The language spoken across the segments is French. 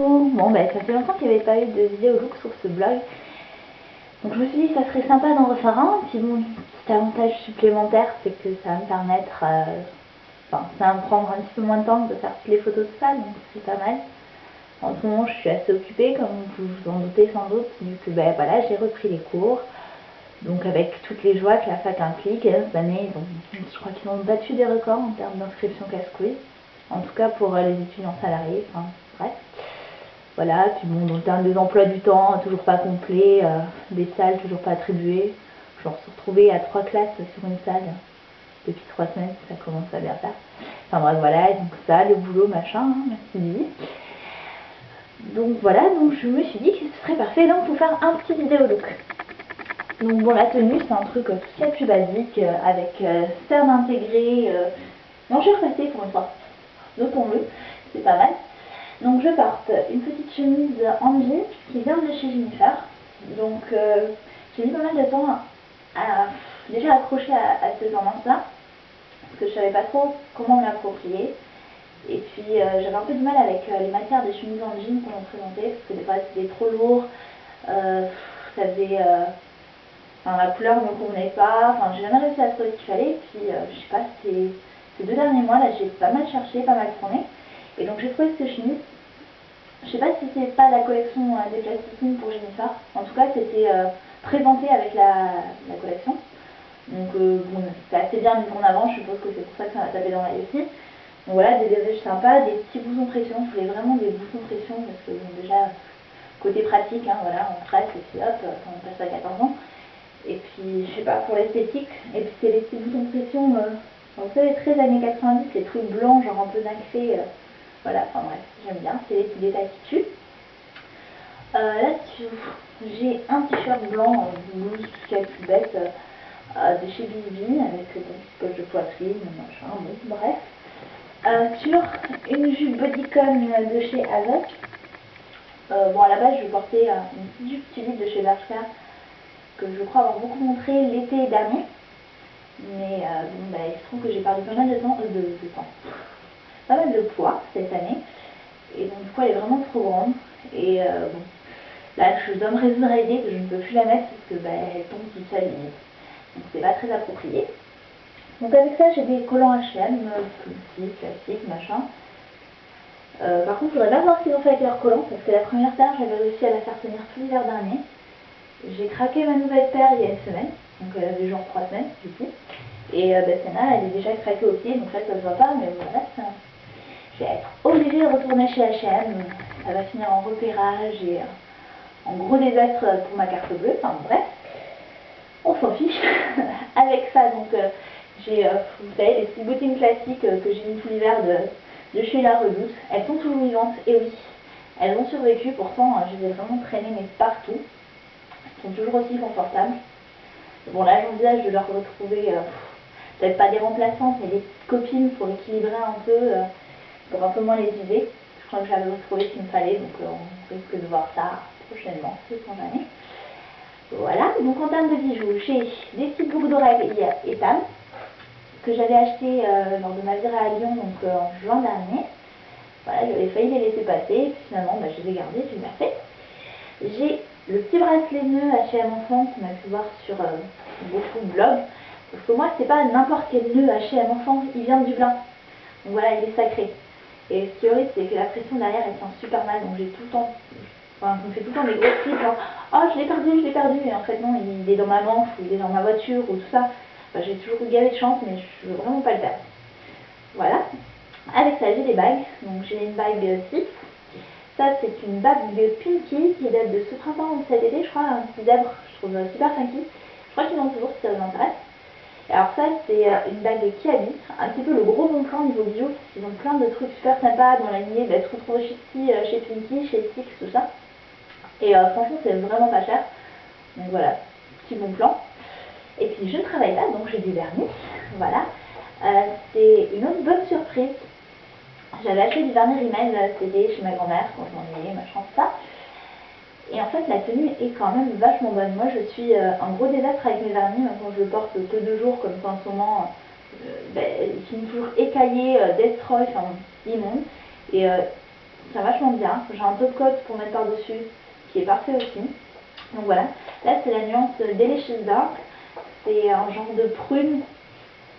Bon, bah, ça fait longtemps qu'il n'y avait pas eu de vidéo look sur ce blog. Donc je me suis dit que ça serait sympa d'en refaire un. Puis bon, petit avantage supplémentaire, c'est que ça va me permettre... Enfin, ça va me prendre un petit peu moins de temps que de faire toutes les photos de salle, donc c'est pas mal. En ce moment, je suis assez occupée, comme vous vous en doutez sans doute, vu que ben, voilà, j'ai repris les cours. Donc avec toutes les joies que la fac implique, cette année, je crois qu'ils ont battu des records en termes d'inscription casse-couille. En tout cas pour les étudiants salariés, enfin bref. Voilà, puis bon, en termes des emplois du temps, toujours pas complet, des salles toujours pas attribuées. Je me suis retrouvée à 3 classes sur une salle depuis 3 semaines, ça commence à bien faire. Enfin bref, voilà, donc ça, le boulot, machin, hein, merci Lily. Donc voilà, donc je me suis dit que ce serait parfait donc pour faire un petit vidéo look. Donc bon, la tenue, c'est un truc tout ce qu'il y a de plus basique, avec cerne intégrée. Non, j'ai repassé pour une fois, notons-le, c'est pas mal. Donc je porte une petite chemise en jean qui vient de chez Jennifer. Donc j'ai mis pas mal de temps à déjà accrocher à ce tendance-là, parce que je savais pas trop comment m'approprier. Et puis j'avais un peu de mal avec les matières des chemises en jean qu'on me présentait, parce que des fois c'était trop lourd, ça faisait... Enfin, la couleur ne me convenait pas, enfin j'ai jamais réussi à trouver ce qu'il fallait, puis je sais pas, ces 2 derniers mois là j'ai pas mal cherché, pas mal tourné, et donc j'ai trouvé cette chemise. Je sais pas si c'est pas la collection des plasticides pour Jennifer, en tout cas c'était présenté avec la collection, donc bon, c'est assez bien mis en avant, je suppose que c'est pour ça que ça m'a tapé dans l'œil aussi. Donc voilà, des désages sympas, des petits boutons pression, je voulais vraiment des boutons pression parce que bon, déjà côté pratique, hein, voilà, on presse et puis hop, quand on passe à 14 ans. Et puis, je sais pas, pour l'esthétique. Et puis, c'est les petits boutons de pression, vous savez, très années 90, les trucs blancs, genre un peu nacrés. Voilà, enfin bref, j'aime bien. C'est les petits détails qui tuent. Là-dessus, j'ai un t-shirt blanc, blouse, tout ce qu'il y a de plus bête, de chez Bibi, avec une petite poche de poitrine, machin, bon, bref. Sur une jupe bodycon de chez Avon. Bon, à la base, je portais une petite jupe tulip de chez Bershka, que je crois avoir beaucoup montré l'été dernier. Mais bon, bah, il se trouve que j'ai perdu pas mal de temps, pas mal de poids cette année. Et donc du coup elle est vraiment trop grande. Et bon, là je dois me résoudre à l'idée que je ne peux plus la mettre parce que bah, elle tombe toute seule limite. Donc c'est pas très approprié. Donc avec ça j'ai des collants H&M, petits, classiques, machin. Par contre, il faudrait bien voir ce qu'ils ont fait avec leurs collants, parce que la première paire, j'avais réussi à la faire tenir tout l'hiver dernier. J'ai craqué ma nouvelle paire il y a une semaine, donc elle avait genre 3 semaines du coup. Et bah, celle-là, elle est déjà craquée au pied, donc là ça se voit pas, mais voilà, je vais être obligée de retourner chez H&M. Ça va finir en repérage et en gros désastre pour ma carte bleue, enfin bref, on s'en fiche. Avec ça, donc j'ai, vous savez, les petites bottines classiques que j'ai mis tout l'hiver de chez La Redoute. Elles sont toujours vivantes, et oui, elles ont survécu, pourtant je les ai vraiment traînées mais partout. Elles sont toujours aussi confortables. Bon là j'envisage de leur retrouver, peut-être pas des remplaçantes, mais des copines pour équilibrer un peu, pour un peu moins les user. Je crois que j'avais retrouvé ce qu'il me fallait, donc on risque de voir ça prochainement, c'est son année. Voilà, donc en termes de bijoux, j'ai des petites boucles d'oreilles étames que j'avais achetées lors de ma virée à Lyon, donc en juin dernier. Voilà, j'avais failli les laisser passer, et puis finalement bah, je les ai gardées, j'ai bien fait. J'ai le petit bracelet nœud H&M Enfant qu'on a pu voir sur beaucoup de blogs. Parce que moi, c'est pas n'importe quel nœud H&M Enfant, il vient du Dublin. Donc voilà, il est sacré. Et ce qui est horrible, c'est que la pression derrière, elle tient super mal. Donc j'ai tout le temps, enfin, je me fais tout le temps des gros cris, genre oh, je l'ai perdu, je l'ai perdu. Et en fait, non, il est dans ma manche, ou il est dans ma voiture, ou tout ça. Enfin, j'ai toujours eu gavé de chance, mais je veux vraiment pas le perdre. Voilà. Avec ça, j'ai des bagues. Donc j'ai une bague 6. Ça, c'est une bague Pinky qui date de ce printemps ou cet été, je crois, un petit zèbre, je trouve super funky. Je crois qu'ils en ont toujours si ça vous intéresse. Et alors ça, c'est une bague Kiabi, un petit peu le gros bon plan niveau bijoux, parce qu'ils ont plein de trucs super sympas dans la lignée d'être retrouvés chez Pinky, chez Six, tout ça. Et franchement, c'est vraiment pas cher. Donc voilà, petit bon plan. Et puis je ne travaille pas, donc j'ai du vernis. Voilà. C'est une autre bonne surprise. J'avais acheté du vernis Rimmel CD chez ma grand-mère quand je m'ennuyais, machin, tout ça. Et en fait, la tenue est quand même vachement bonne. Moi, je suis un gros désastre avec mes vernis. Quand je le porte que 2 jours, comme ça en ce moment, ben, ils finissent toujours écaillés, destroy, enfin, immonde. Et ça va vachement bien. J'ai un top coat pour mettre par-dessus qui est parfait aussi. Donc voilà, là c'est la nuance Delicious Dark, c'est un genre de prune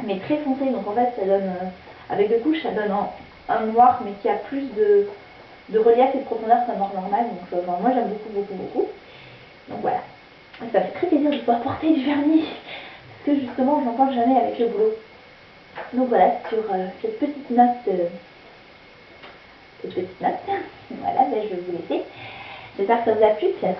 mais très foncé, donc en fait ça donne, avec deux couches ça donne un noir mais qui a plus de relief et de profondeur qu'un noir normal, donc enfin, moi j'aime beaucoup. Donc voilà, ça fait très plaisir de pouvoir porter du vernis, parce que justement je n'en porte jamais avec le boulot. Donc voilà, sur cette petite note, voilà, ben, je vais vous laisser. J'espère que ça vous a plu.